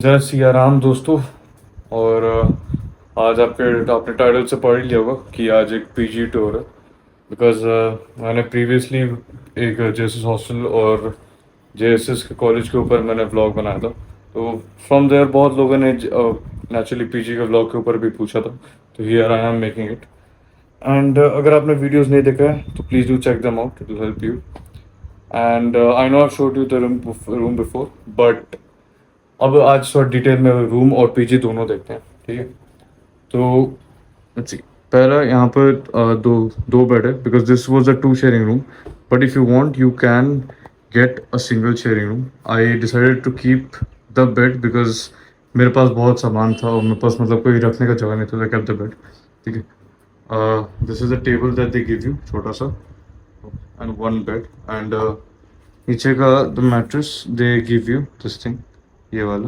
जय सिया राम दोस्तों। और आज आपने टाइटल से पढ़ ही लिया होगा कि आज एक पीजी टूर है। बिकॉज मैंने प्रीवियसली एक जेएसएस हॉस्टल और जेएसएस के कॉलेज के ऊपर मैंने व्लॉग बनाया था। तो फ्रॉम देयर बहुत लोगों ने नेचुरली पीजी के व्लॉग के ऊपर भी पूछा था। तो here I am making it. And अगर आपने वीडियोस नहीं देखा है तो please do check them out, it will help you. And I know I showed you the room before, but अब आज थोड़ा डिटेल में रूम और पीजी दोनों देखते हैं, ठीक है। तो let's see. पहला यहाँ पर दो दो बेड है because this was a two sharing room, but if you want you can get a single sharing room. I decided to keep the bed because मेरे पास बहुत सामान था और मेरे पास मतलब कोई रखने का जगह नहीं था, तो केप्ट द बेड, ठीक है। This is a table that they give you, छोटा सा, एंड वन बेड। एंड नीचे का the mattress they give you this thing, ये वाला।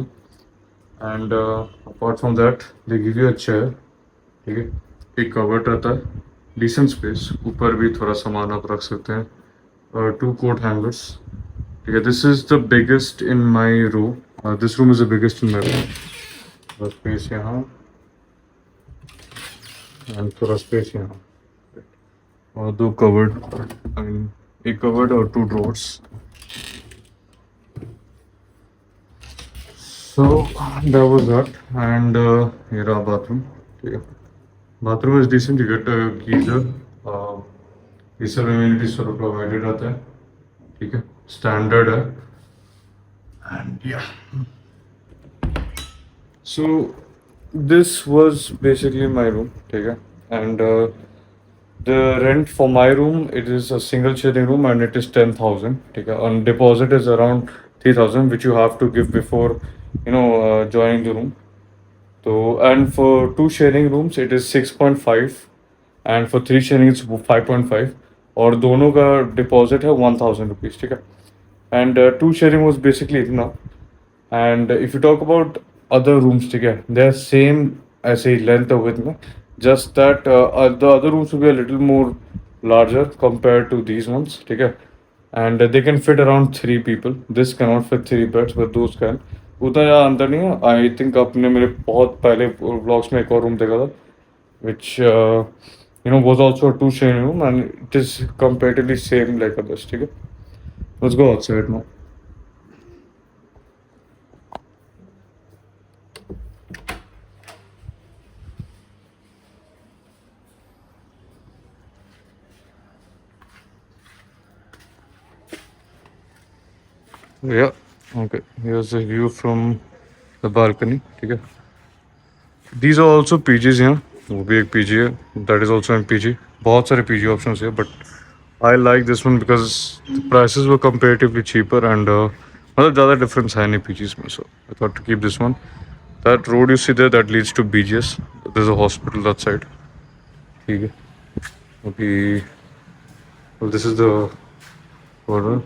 And apart from that they give you a chair, ठीक है। एक कवर्ड रहता है, डिसेंट स्पेस, ऊपर भी थोड़ा सामान आप रख सकते हैं, और टू कोट हैंगर्स, ठीक है। This is the biggest in my room, this room is the biggest in my room. थोड़ा स्पेस यहाँ एंड थोड़ा स्पेस यहाँ, और दो कवर्ड, आई मीन एक कवर्ड और two drawers. So that was that, and here our bathroom. ठीक है, bathroom is decent. You get a geyser. ये सब amenities सब provided रहता है, ठीक है, standard है, and yeah. So this was basically my room, ठीक है, and the rent for my room, it is a single sharing room and it is 10,000, ठीक है, and deposit is around 3,000 which you have to give before joining the room. So, and for two sharing rooms it is 6.5, and for three sharing it's 5.5, और दोनों का deposit है 1,000 rupees, ठीक है। And two sharing was basically इतना। And if you talk about other rooms, ठीक है, they are same ऐसे ही लेंथ विथ में, just that the other rooms will be a little more larger compared to these ones, ठीक है। And they can fit around 3 people. This cannot fit 3 beds, but those can. उतना ज़्यादा अंदर नहीं है। आई थिंक आपने मेरे बहुत पहले व्लॉग्स में एक और रूम देखा था which was also a two sharing room, and it is comparatively same like others, ठीक है। Let's go outside now. Yeah, okay, here's the view from the balcony, ठीक है। These are also PGs यहाँ, वो भी एक PG है, that is also in PG। बहुत सारे PG options है, but I like this one because the prices were comparatively cheaper, and मतलब ज़्यादा difference है नहीं PGs में, so I thought to keep this one. That road you see there, that leads to BGS. There's a hospital that side, ठीक है। Okay, well this is the order.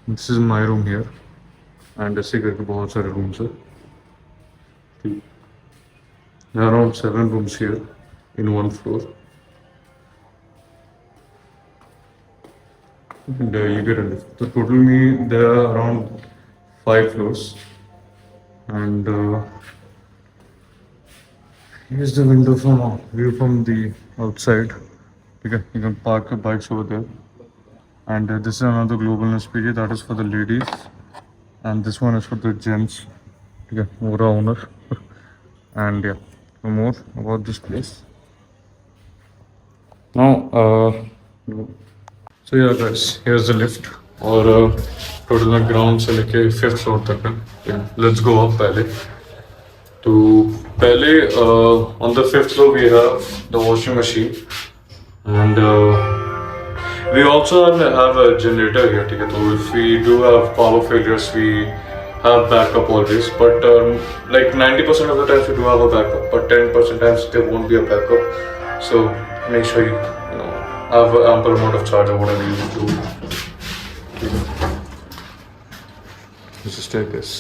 This is my room here, and ऐसे करके बहुत सारे rooms है, ठीक। There are around 7 rooms here in one floor. And you get a lift. So total there are around 5 floors, and here's the window from view from the outside. Okay, you can park your bikes over there. And this is another Globalness PG, that is for the ladies, and this one is for the gents. Okay, more owner. And yeah, no more about this place. Now, so yeah guys, here's the lift, और total में ground से लेके 5th floor तक है। Let's go up पहले। तो पहले on the 5th floor we have the washing machine, and we also have a generator here, ठीक है। तो if we do have power failures we have backup always, but like 90% of the times we do have a backup, but 10% times there won't be a backup, so make sure you have an ample amount of charge or whatever you do. This is staircase,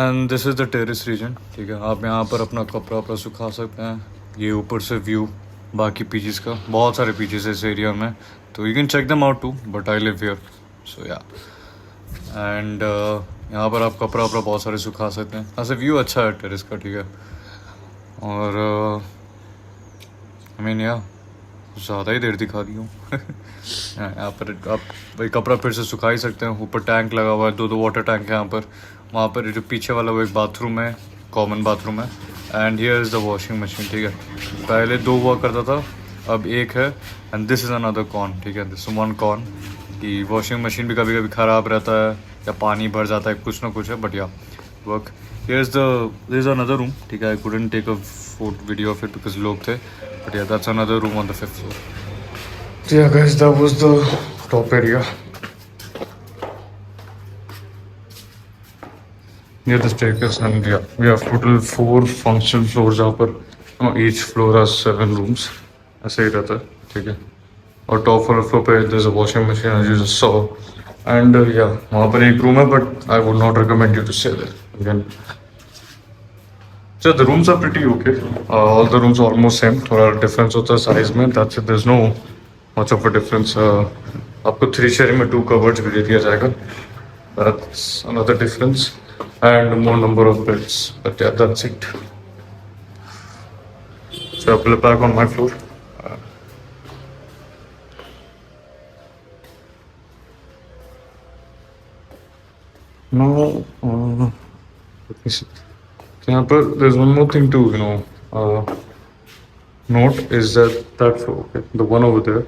and this is the terrace region, ठीक है। आप यहाँ पर अपना कपड़ा वपड़ा सुखा सकते हैं। ये ऊपर से व्यू बाकी पीजीज का, बहुत सारे पीजीज है इस एरिया में, तो you can check them out too, but I live here, so yeah. And यहाँ पर आप कपड़ा वपड़ा बहुत सारे सुखा सकते हैं। ऐसे व्यू अच्छा है टेरेस का, ठीक है। और आई मीन यार ज़्यादा ही देर दिखा दी हूँ। यहाँ पर आप भाई कपड़ा फिर से सुखा ही सकते हैं। ऊपर टैंक लगा हुआ है, दो वाटर टैंक है यहाँ पर। वहाँ पर जो पीछे वाला वो एक बाथरूम है, कॉमन बाथरूम है। And here is the washing machine, ठीक है। पहले 2 हुआ करता था, अब 1 है। And this is another con, ठीक है। दिस 1 कॉन कि वॉशिंग मशीन भी कभी कभी ख़राब रहता है या पानी भर जाता है, कुछ ना कुछ है, but yeah work. Here is another room, ठीक है। I couldn't take a video of it because लोग थे, but yeah that's another room on the 5th floor. So yeah guys, that was the top area near the staircase, and yeah, we have total 4 functional floors जहाँ पर each floor has 7 rooms, ऐसे ही रहता है, ठीक है। और top floor पे there's a washing machine as you just saw, and yeah वहाँ पर एक रूम है, but I would not recommend you to stay there again. So the rooms are pretty okay. All the rooms are almost same. थोड़ा difference होता है size में, that's it. There's no much of a difference. आपको 3 sharing में 2 cupboards भी दे दिया जाएगा. That's another difference, and more number of beds. But yeah, that's it. So I'll be back on my floor. Now, let me see. So यहाँ पर there's one more thing to note is that floor, okay, the one over there.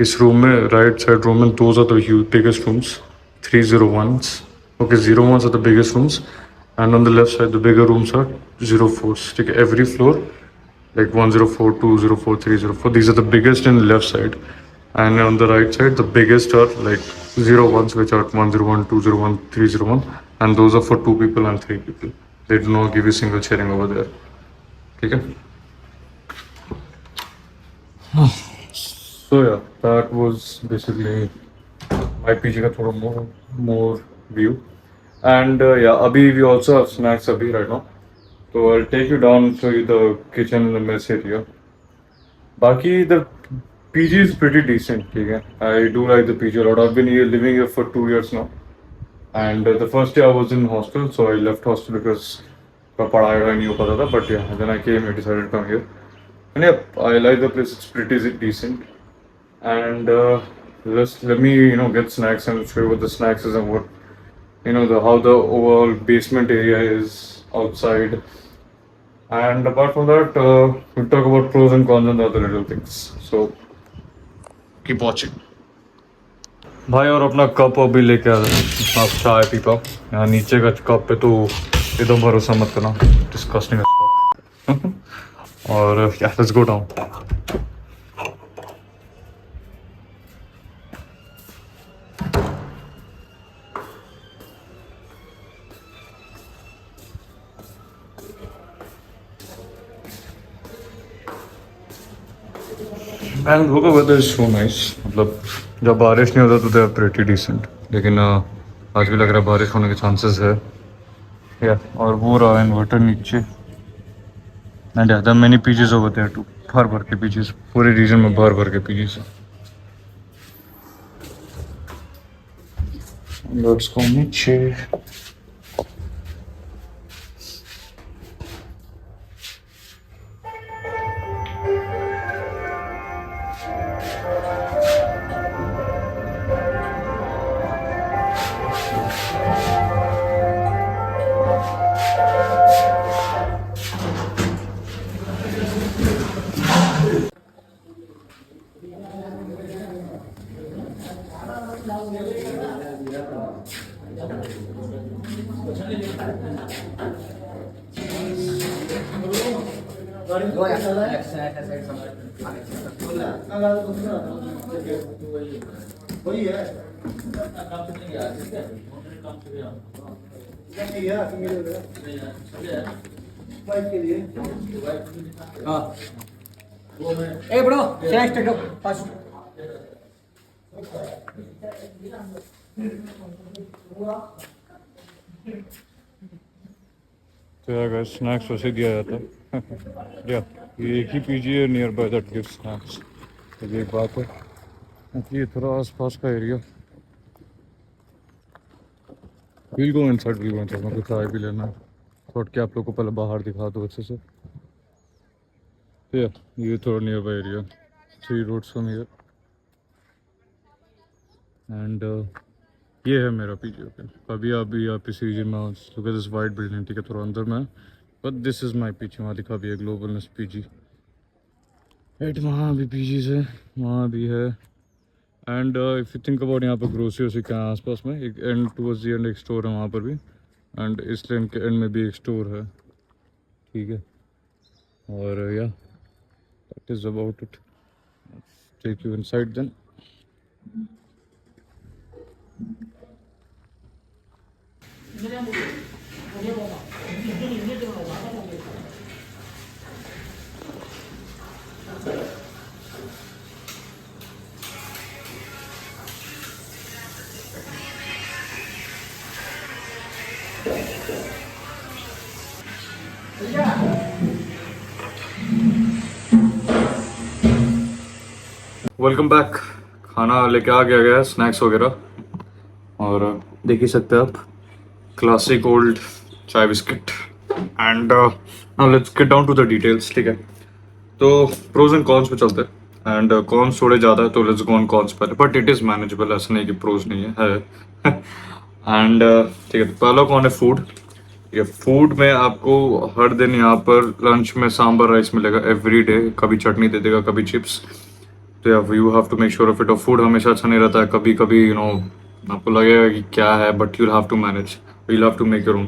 इस room में right side room में those are the biggest rooms, 301s. Okay, 01s are the biggest rooms, and on the left side the bigger rooms are 04s. ठीक है, every floor like 104, 204, 304. These are the biggest in the left side, and on the right side the biggest are like 01s, which are 101, 201, 301, and those are for 2 people and 3 people. They do not give you single sharing over there. ठीक है. So yeah, that was basically my PG का थोड़ा more view, and yeah, अभी we also have snacks अभी right now, so I'll take you down, show you the kitchen and the mess area. बाकी the PG is pretty decent, ठीक है. I do like the PG a lot. I've been here living here for 2 years now, and the first year I was in hostel, so I left hostel because पढ़ाई नहीं हो पाता था, but yeah, then I came here, decided to come here, and yeah, I like the place. It's pretty decent. And let me get snacks and show you what the snacks is and what how the overall basement area is outside. And apart from that, we'll talk about pros and cons and other little things. So keep watching. भाई और अपना cup अभी लेके आ रहे आप चाय P पाओ। यहाँ नीचे का कप पे तो एकदम भरोसा मत करना, डिस्कस्टिंग। और लेट्स गो डाउन। एंड होगा वेदर इज सो नाइस। मतलब जब बारिश नहीं होता तो दे आर प्रीटी डिसेंट, लेकिन आज भी लग रहा है बारिश होने के चांसेस है। या और वो रहा इन्वर्टर नीचे, and the many PGs over there too, भर भर के पीजेस, पूरे रीजन में भर भर के पीजेस है। लेट्स गो नीचे। ए ब्रो स्नैक्स टेक पास। तो यार स्नैक्स वैसे दिया जाता है। या ये एक ही पीजी है near by that gives snacks, तो ये एक बात है। ये थोड़ा आसपास का area We'll go inside, we'll go inside. मेरे को चाय भी लेना है, थोड़ा के आप लोग को पहले बाहर दिखा दो अच्छे से। Yeah, ये थोड़ा near by area, 3 roads from here and ये है मेरा पीजी। ओके, अभी आप इसी जी में look at this white building, ठीक है, थोड़ा अंदर में, but this is my PG. वहाँ दिखा भी है ग्लोबलनेस पीजी, राइट, वहाँ भी पीजी है, वहाँ भी है। And if you think about, यहाँ पर ग्रोसरी वोसरी क्या आसपास में एक एंड टूवर्ड्स दी एंड एक स्टोर है वहाँ पर भी, एंड इस लेन के एंड में भी एक स्टोर है, ठीक है। और yeah that is about it, take you inside then. Welcome back. खाना लेके आ गया स्नैक्स वगैरह, और देख ही सकते हैं आप, classic old chai biscuit. And now let's get down to the details, ठीक है। तो प्रोज एंड कॉन्स पे चलते हैं, एंड कॉन्स थोड़े ज़्यादा है तो लेट्स गो ऑन कॉन्स पहले, बट इट इज़ मैनेजेबल, ऐसा नहीं कि प्रोज नहीं है एंड ठीक है, तो पहला कौन है, फूड। ये फूड में आपको हर दिन यहाँ पर लंच में सांबर राइस मिलेगा एवरी डे, कभी चटनी दे देगा, कभी चिप्स। तो you have to make sure of it. और फूड हमेशा अच्छा नहीं रहता है, कभी कभी आपको लगेगा कि क्या है, but you have to manage, you have to make your own,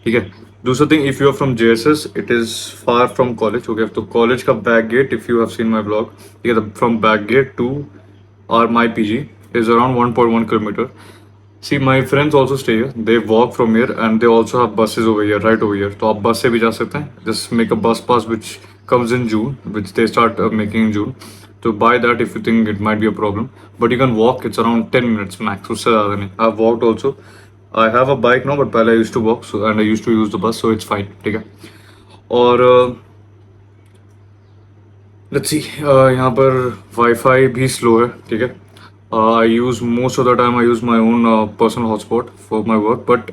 ठीक है। दूसरा thing, if you are from JSS, it is far from college, okay. तो कॉलेज का back gate, if you have seen my blog, ठीक है, from back gate to और my PG is around 1.1 kilometre. See, my friends also stay here. They walk from here, and they also have buses over here, right over here. तो आप बस से भी जा सकते हैं. Just make a bus pass which comes in June, which they start making in June. So buy that if you think it might be a problem. But you can walk. It's around 10 minutes max. उससे ज़्यादा नहीं. I've walked also. I have a bike now, but पहले I used to walk, so and I used to use the bus, so it's fine. ठीक है. और let's see, यहाँ पर wifi भी स्लो है, ठीक है। I use most of the time I use my own personal hotspot for my work, but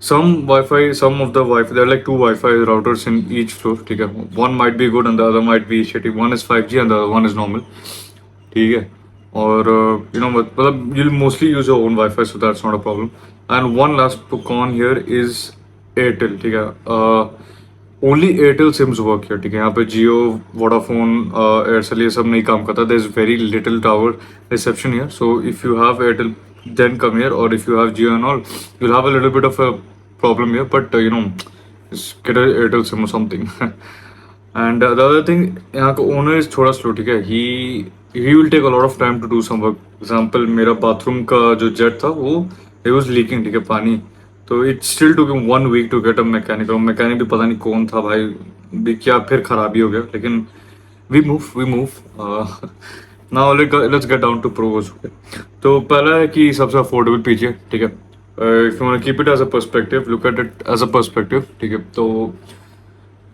some of the Wi-Fi, there are like 2 Wi-Fi routers in each floor, ठीक है। One might be good and the other might be shitty. One is 5G and the other one is normal, ठीक है। और मतलब you'll mostly use your own Wi-Fi, so that's not a problem. And one last con here is Airtel, ठीक है। Only Airtel CIMS work है, ठीक है। यहाँ पे जियो, वोडाफोन, एयरसेल ये सब नहीं काम करता। There is very little tower reception here, so if you have Airtel then come here, और if you have Jio and all you have a little bit of a problem here, but get Airtel SIM और something. And the other thing, यहाँ का owner is थोड़ा slow, ठीक है। He will take a lot of time to do some work. Example, मेरा bathroom का जो jet था वो इट वाज लीकिंग, ठीक है, पानी। तो it still took him 1 week to get a mechanic, और मैकेनिक भी पता नहीं कौन था भाई, भी क्या फिर खराबी हो गया, लेकिन we move now let's get down to pros. तो पहला है कि सबसे अफोर्डेबल पीजिए, ठीक है। If you want keep it as a perspective, look at it as a perspective, ठीक है। तो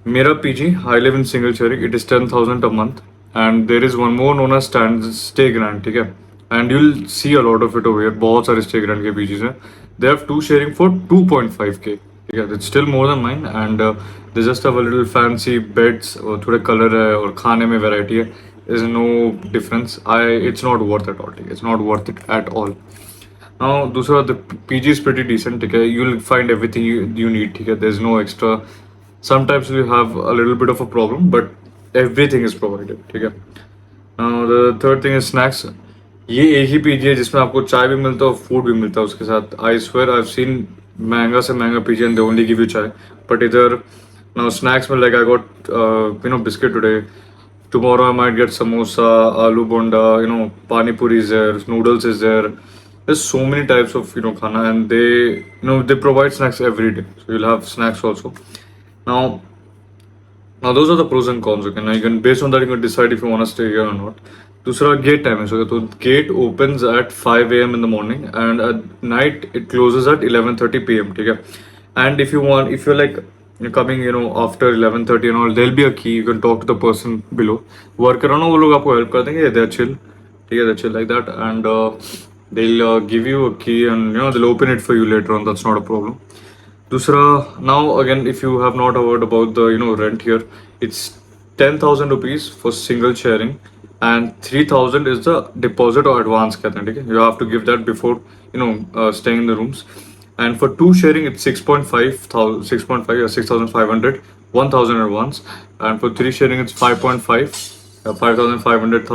मेरा PG, I live in single sharing, it is 10,000 a month, and there is one more known as stay grand, ठीक है। And you'll see a lot of it over here, बहुत सारे stay grand के PGs हैं। They have 2 sharing for 2.5K, ठीक है। It's still more than mine, and they just have a little fancy beds, और थोड़े कलर है और खाने में वैरायटी है। Is no difference, it's not worth at all, ठीक है। It's not worth it at all. Now दूसरा, the PG is pretty decent, ठीक है। You will find everything you need, ठीक है। There is no extra, sometimes we have a little bit of a problem, but everything is provided, ठीक है। Now the third thing is snacks. ये एक ही PG है जिसमें आपको चाय भी मिलता है और फूड भी मिलता है उसके साथ। I swear I have seen महंगा से महंगा PG and they only give you चाय, बट इधर नाउ स्नैक्स में like I got biscuit today, tomorrow I might get samosa, aloo bonda, pani puri is there, noodles is there. There's so many types of khana, and they provide snacks every day, so you'll have snacks also. Now those are the pros and cons, okay? Now you can, based on that, you can decide if you want to stay here or not. दूसरा get time है, तो gate opens at 5 a.m. in the morning, and at night it closes at 11:30 p.m. ठीक है. And if you're like you're coming after 11:30 and all, there'll be a key, you can talk to the person below. Worker हो ना, वो लोग आपको help कर देंगे, they're chill, ठीक है, they're chill like that. And they'll give you a key and they'll open it for you later on. That's not a problem. Dusra, now again, if you have not heard about the rent here, it's 10,000 rupees for single sharing, and 3,000 is the deposit or advance. कहते हैं, ठीक है? You have to give that before staying in the rooms. And for two sharing, it's 6.5 or 6,500, 1,000 advance. And for three sharing, it's 5.5, 5,500,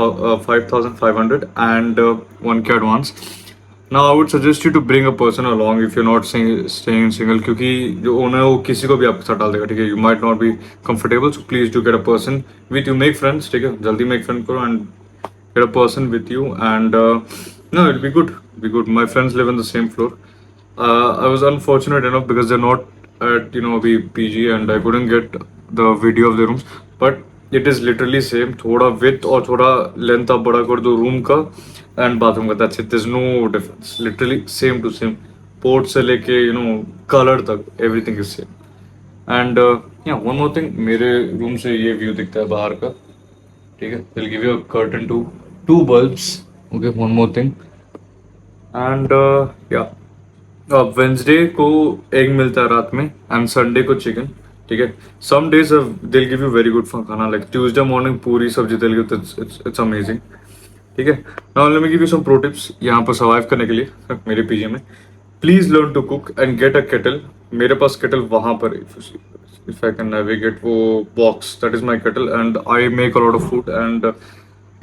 5,500, and 1K advance. Now I would suggest you to bring a person along if you're not staying single, क्योंकि जो owner है वो किसी को भी आपके साथ डाल देगा, ठीक है? You might not be comfortable, so please do get a person with you. Make friends, ठीक है? जल्दी make friend करो and get a person with you, and no, it'll be good. Be good. My friends live on the same floor. I was unfortunate enough because they're not at अभी PG and I couldn't get the video of the rooms, but it is literally same. थोड़ा width और थोड़ा length आप बड़ा कर दो room का and bathroom का, that's it. There's no difference. Literally same to same. Port से लेके color तक everything is same. And yeah, one more thing, मेरे रूम से ये view दिखता है बाहर का, ठीक है? They'll give you a curtain too, 2 bulbs. Okay, one more thing. And yeah, Wednesday को एग मिलता है रात में एंड संडे को चिकन, ठीक है? Some days they'll give you very good खाना, like Tuesday morning puri sabzi they'll give, it's amazing, ठीक है? Now let me give you some pro tips यहाँ पर सर्वाइव करने के लिए मेरे पीजी में. Please learn to cook and get a kettle. मेरे पास केटल वहां पर, इफ आई कैन नेविगेट, वो box, that is my kettle and I make a lot of food and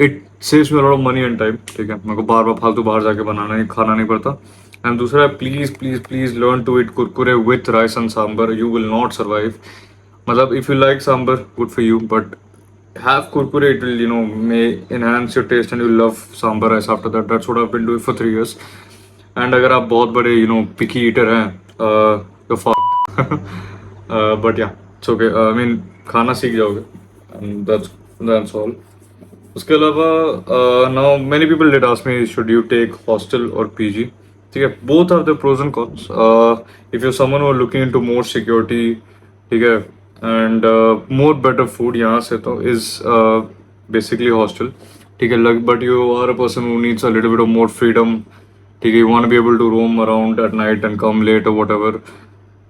it saves me a lot of money and time, ठीक है? मेरे को बार बार फालतू बाहर जाके खाना नहीं पड़ता. एंड दूसरा, please please please learn to eat Kurkure with rice and sambar. You will not survive. मतलब if you like sambar, good for you, but have kurkure, it will may enhance your taste and you love sambar rice after that. That's what I've been doing for 3 years. And अगर आप बहुत बड़े picky eater हैं, you're fucked. But yeah, it's okay. I mean, खाना सीख जाओगे and that's all. उसके अलावा now many people did ask me, should you take hostel or PG? ठीक है, both have their pros and cons. If you're someone who are looking into more security, ठीक है, and more better food, यहाँ से तो is basically hostel, ठीक है? But you are a person who needs a little bit of more freedom, ठीक है? You want to be able to roam around at night and come late or whatever,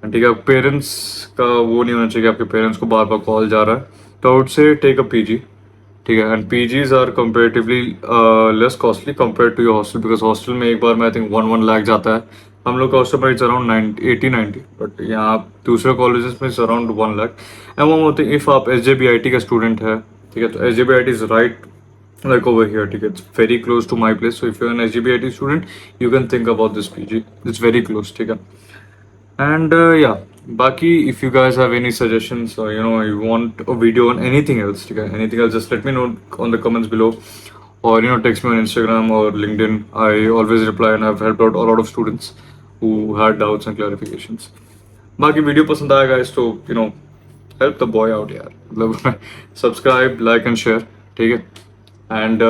and ठीक है, parents का वो नहीं होना चाहिए, आपके पेरेंट्स को बार बार कॉल जा रहा है, तो I would say take a PG, ठीक है? And PGs are comparatively less costly compare to your hostel, because hostel में एक बार में आई थिंक 1 लाख जाता है. हम लोग का हॉस्टल प्राइस अराउंड 80-90, बट यहाँ दूसरे कॉलेजेस में अराउंड 1 लाख. एंड वो होते हैं, इफ आप SJBIT का स्टूडेंट है, ठीक है, तो SJBIT is right like over here, ठीक है? It's very close to my place, so if you're an SJBIT student, you can think about this PG. It's very close, ठीक है? And yeah, बाकी if you guys have any suggestions or you want a video on anything else, ठीक है, anything else, just let me know on the comments below, or text me on Instagram or LinkedIn. I always reply and I've helped out a lot of students who had doubts and clarifications. बाकी video पसंद आया guys, तो help the boy out यार, मतलब subscribe, like and share, ठीक है? And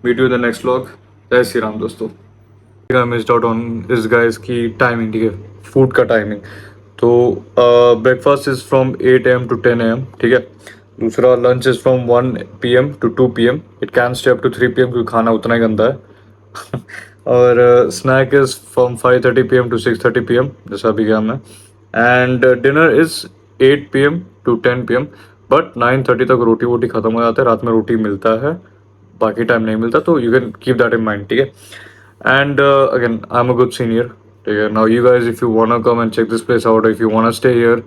meet you in the next vlog. जय श्री राम दोस्तों. I missed out on इस guys की timing, ठीक है? फूड का टाइमिंग, तो breakfast is from 8 AM to 10 AM, ठीक है? दूसरा lunch is from 1 PM to 2 PM. It can stay up to 3 PM क्योंकि खाना उतना ही गंदा है. और snack is from 5:30 PM to 6:30 PM, जैसा अभी गया मैं. And dinner is 8 PM to 10 PM, but 9:30 तक रोटी वोटी खत्म हो जाता है. रात में रोटी मिलता है, बाकी टाइम नहीं मिलता, तो you can keep that in mind, ठीक है? And again, I am a good senior. Now you guys, if you wanna come and check this place out, or if you wanna stay here,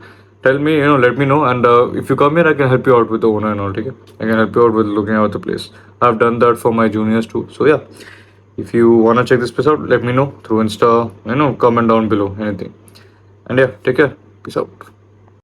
tell me, let me know, and if you come here, I can help you out with the owner and all, okay? I can help you out with looking out the place. I've done that for my juniors too. So yeah, if you wanna check this place out, let me know through Insta, comment down below anything. And yeah, take care. Peace out.